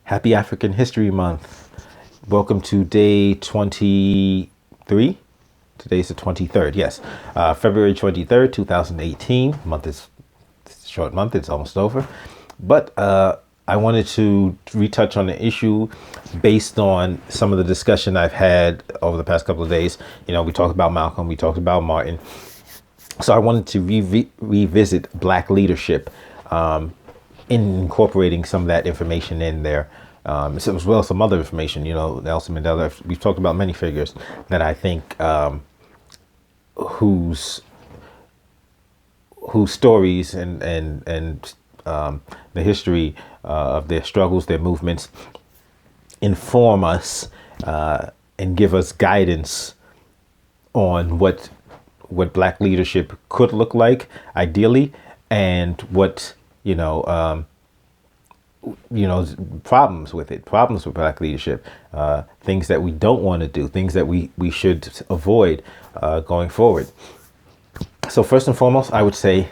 Happy African History Month. Welcome to day 23. Today's the 23rd, yes. February 23rd, 2018. It's a short month, it's almost over. But I wanted to retouch on the issue based on some of the discussion I've had over the past couple of days. We talked about Malcolm, we talked about Martin. So I wanted to revisit Black leadership, incorporating some of that information in there, as well as some other information. Nelson Mandela. We've talked about many figures that I think whose stories and the history of their struggles, their movements, inform us and give us guidance on what Black leadership could look like ideally, and what problems with Black leadership, things that we don't want to do, things that we should avoid going forward. So first and foremost, I would say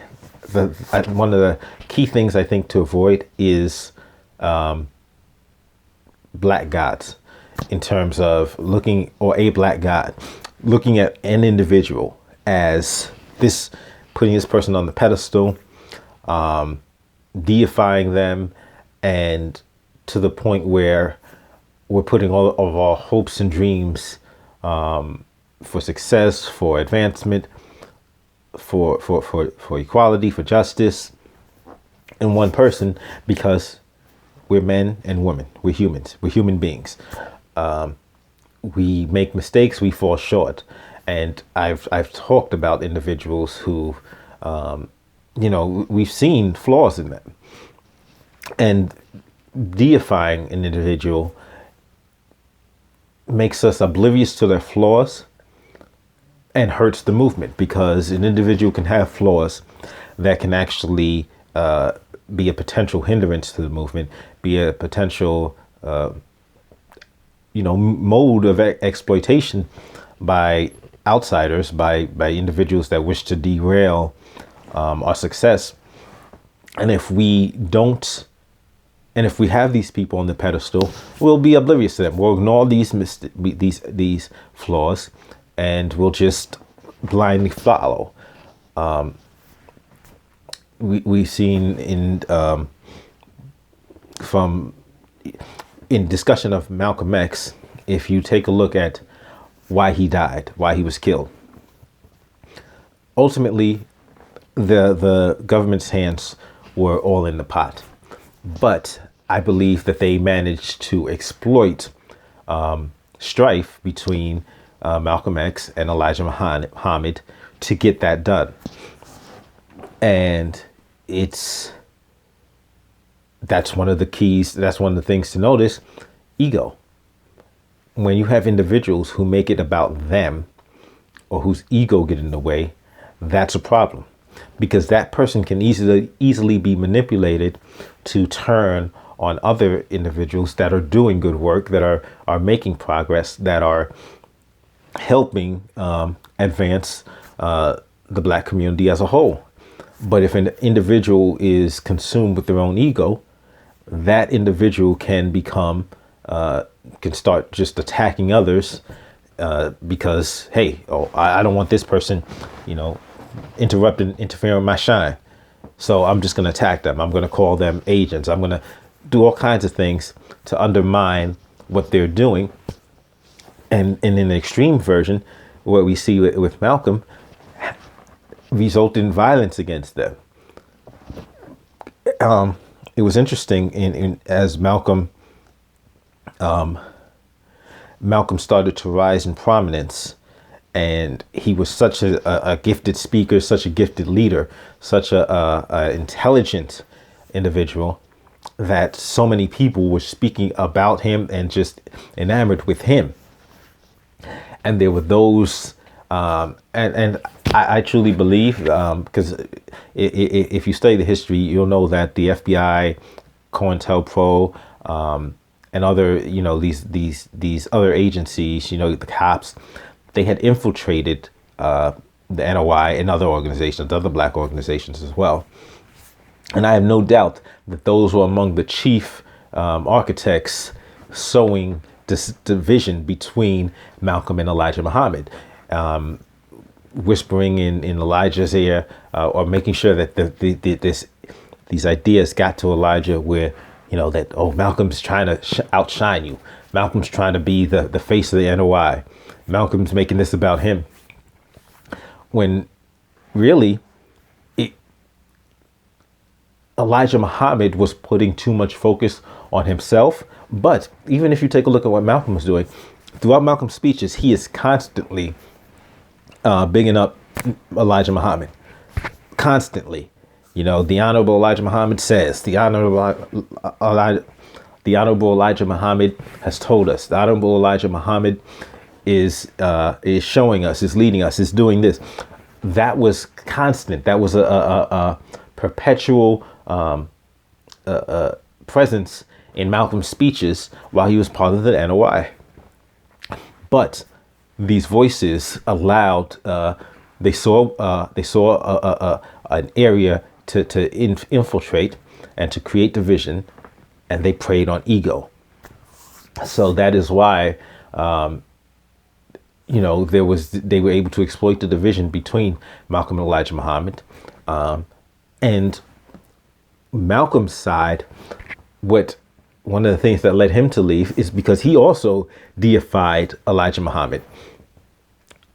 one of the key things I think to avoid is Black gods, in terms of looking at an individual as this, putting this person on the pedestal, deifying them, and to the point where we're putting all of our hopes and dreams for success, for advancement, for equality, for justice in one person, because we're men and women, we're humans, we're human beings. We make mistakes, we fall short. And I've talked about individuals who, we've seen flaws in them. And deifying an individual makes us oblivious to their flaws and hurts the movement, because an individual can have flaws that can actually be a potential hindrance to the movement, be a potential, mode of exploitation by outsiders, by individuals that wish to derail our success. And if we have these people on the pedestal, we'll be oblivious to them. We'll ignore these flaws, and we'll just blindly follow. We've seen in discussion of Malcolm X, if you take a look at why he died, why he was killed. Ultimately, the government's hands were all in the pot. But I believe that they managed to exploit strife between Malcolm X and Elijah Muhammad to get that done. And that's one of the keys, that's one of the things to notice: ego. When you have individuals who make it about them, or whose ego get in the way, that's a problem, because that person can easily be manipulated to turn on other individuals that are doing good work, that are making progress, that are helping advance the Black community as a whole. But if an individual is consumed with their own ego, that individual can start just attacking others because, hey, I don't want this person, interfering with my shine. So I'm just going to attack them. I'm going to call them agents. I'm going to do all kinds of things to undermine what they're doing. And in an extreme version, what we see with Malcolm, result in violence against them. It was interesting as Malcolm started to rise in prominence, and he was such a gifted speaker, such a gifted leader, such a intelligent individual, that so many people were speaking about him and just enamored with him. And there were those, and I truly believe, because if you study the history, you'll know that the FBI, COINTELPRO, and other, these other agencies, the cops, they had infiltrated the NOI and other organizations, other Black organizations as well. And I have no doubt that those were among the chief architects sowing this division between Malcolm and Elijah Muhammad, whispering in Elijah's ear, or making sure that these ideas got to Elijah, where, that, oh, Malcolm's trying to outshine you. Malcolm's trying to be the face of the NOI. Malcolm's making this about him. When really, Elijah Muhammad was putting too much focus on himself. But even if you take a look at what Malcolm was doing, throughout Malcolm's speeches, he is constantly bigging up Elijah Muhammad. Constantly. The Honorable Elijah Muhammad says, the Honorable Elijah Muhammad has told us, the Honorable Elijah Muhammad is showing us, is leading us, is doing this. That was constant. That was a perpetual presence in Malcolm's speeches while he was part of the NOI. But these voices allowed, they saw an area to infiltrate and to create division, and they preyed on ego. So that is why, they were able to exploit the division between Malcolm and Elijah Muhammad. And Malcolm's side, one of the things that led him to leave is because he also deified Elijah Muhammad.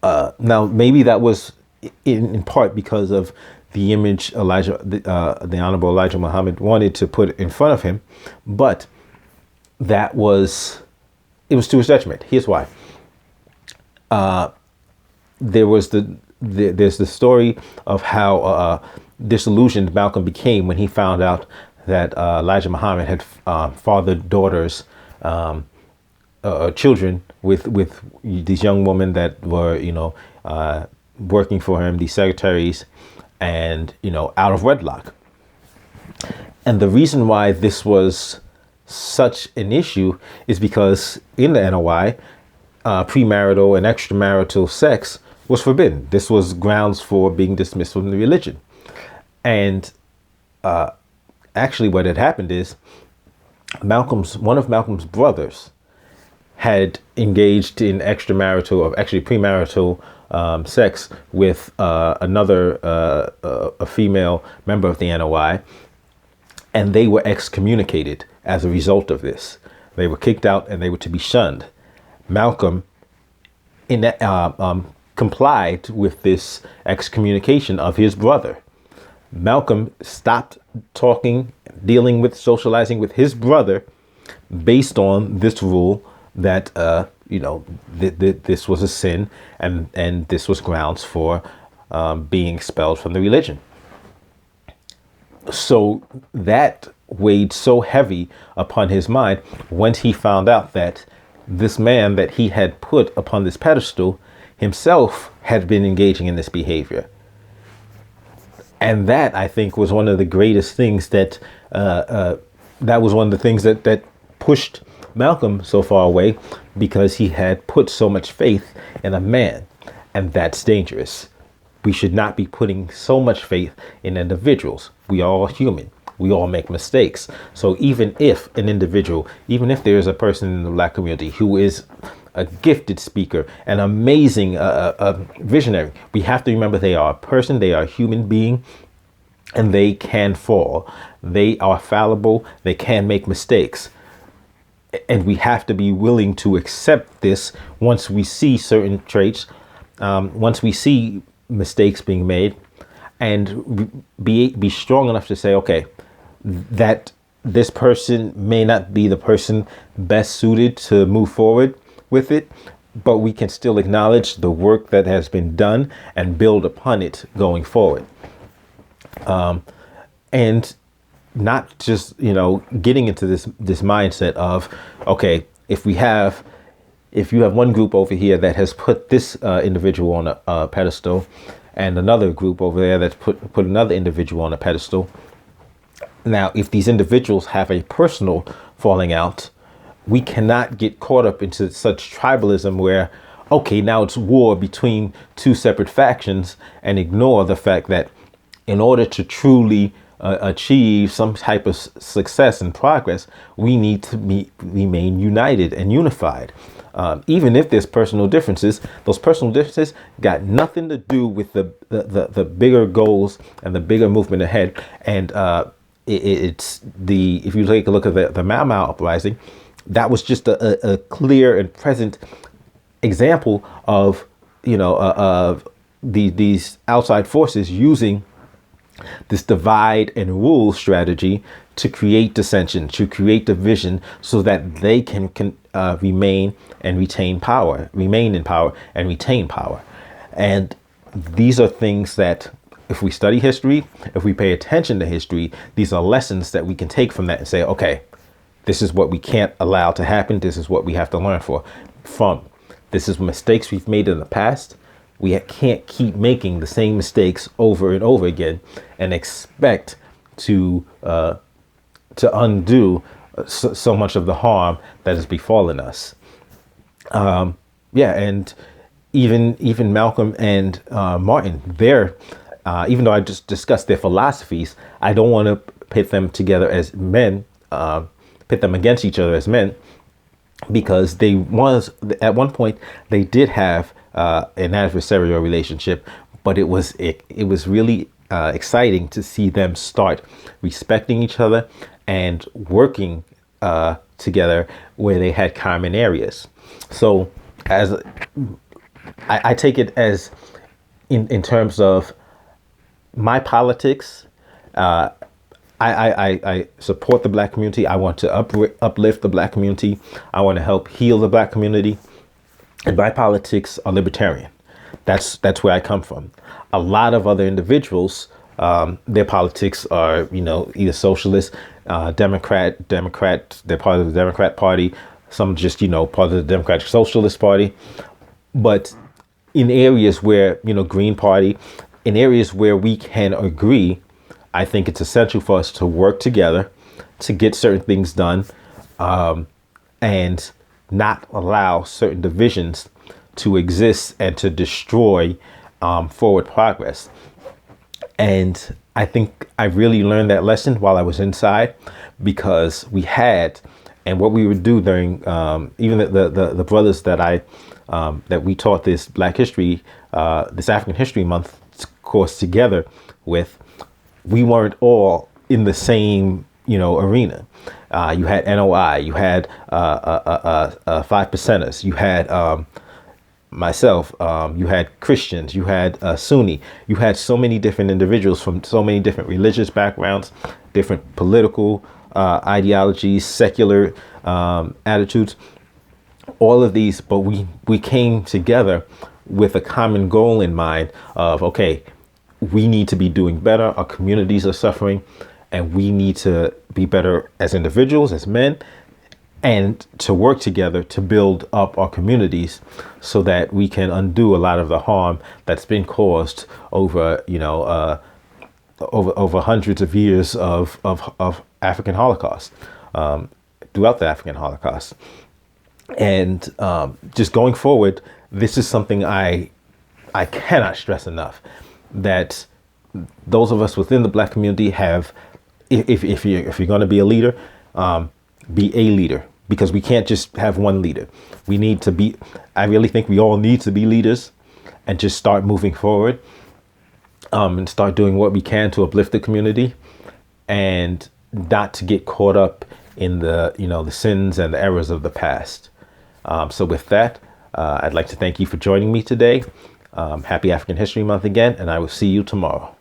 Now, maybe that was in part because of the image the Honorable Elijah Muhammad wanted to put in front of him, but it was to his detriment. Here's why. There's the story of how disillusioned Malcolm became when he found out that Elijah Muhammad had fathered daughters, children with these young women that were, working for him, these secretaries, and, out of wedlock. And the reason why this was such an issue is because in the NOI, premarital and extramarital sex was forbidden. This was grounds for being dismissed from the religion. And actually what had happened is one of Malcolm's brothers had engaged in extramarital, or actually premarital sex with a female member of the NOI, and they were excommunicated as a result of this. They were kicked out and they were to be shunned. Malcolm complied with this excommunication of his brother. Malcolm stopped socializing with his brother based on this rule that, this was a sin, and this was grounds for being expelled from the religion. So that weighed so heavy upon his mind once he found out that this man that he had put upon this pedestal himself had been engaging in this behavior. And that, I think, was one of the greatest things that was one of the things that pushed Malcolm so far away, because he had put so much faith in a man, and that's dangerous. We should not be putting so much faith in individuals. We are all human. We all make mistakes. So even if there is a person in the Black community who is a gifted speaker, an amazing visionary, we have to remember they are a person, they are a human being, and they can fall. They are fallible. They can make mistakes. And we have to be willing to accept this once we see certain traits, once we see mistakes being made, and be strong enough to say, okay, that this person may not be the person best suited to move forward with it, but we can still acknowledge the work that has been done and build upon it going forward. And not just, getting into this mindset of, okay, if you have one group over here that has put this individual on a pedestal, and another group over there that's put another individual on a pedestal. Now, if these individuals have a personal falling out, we cannot get caught up into such tribalism where, okay, now it's war between two separate factions, and ignore the fact that in order to truly achieve some type of success and progress, we need to remain united and unified. Even if there's personal differences, those personal differences got nothing to do with the bigger goals and the bigger movement ahead. And it's if you take a look at the Mau Mau uprising, that was just a clear and present example of, of these outside forces using this divide and rule strategy to create dissension, to create division, so that they can remain and retain power, remain in power and retain power. And these are things that, if we study history, if we pay attention to history, these are lessons that we can take from that and say, okay, this is what we can't allow to happen. This is what we have to learn from. This is mistakes we've made in the past. We can't keep making the same mistakes over and over again and expect to undo so much of the harm that has befallen us. And even Malcolm and Martin, even though I just discussed their philosophies, I don't want to pit them together as men, pit them against each other as men, because at one point they did have an adversarial relationship, but it was really exciting to see them start respecting each other and working together where they had common areas. So as I take it as in terms of my politics, I support the Black community. I want to uplift the Black community. I want to help heal the Black community. And my politics are libertarian. That's where I come from. A lot of other individuals, their politics are, either socialist, Democrat. They're part of the Democrat Party. Some just, part of the Democratic Socialist Party. But in areas where, Green Party, in areas where we can agree, I think it's essential for us to work together to get certain things done, and not allow certain divisions to exist and to destroy forward progress. And I think I really learned that lesson while I was inside, because and what we would do during even the brothers that we taught this Black History, this African History Month course together with, we weren't all in the same, arena. You had NOI, you had 5%ers, you had myself, you had Christians, you had Sunni, you had so many different individuals from so many different religious backgrounds, different political ideologies, secular attitudes, all of these, but we came together with a common goal in mind of, okay, we need to be doing better. Our communities are suffering, and we need to be better as individuals, as men, and to work together to build up our communities so that we can undo a lot of the harm that's been caused over, over hundreds of years of African Holocaust, throughout the African Holocaust. And just going forward, this is something I cannot stress enough, that those of us within the Black community have, if you're going to be a leader, be a leader, because we can't just have one leader. We need to be, I really think we all need to be leaders and just start moving forward, and start doing what we can to uplift the community, and not to get caught up in the sins and the errors of the past. So with that, I'd like to thank you for joining me today. Happy African History Month again, and I will see you tomorrow.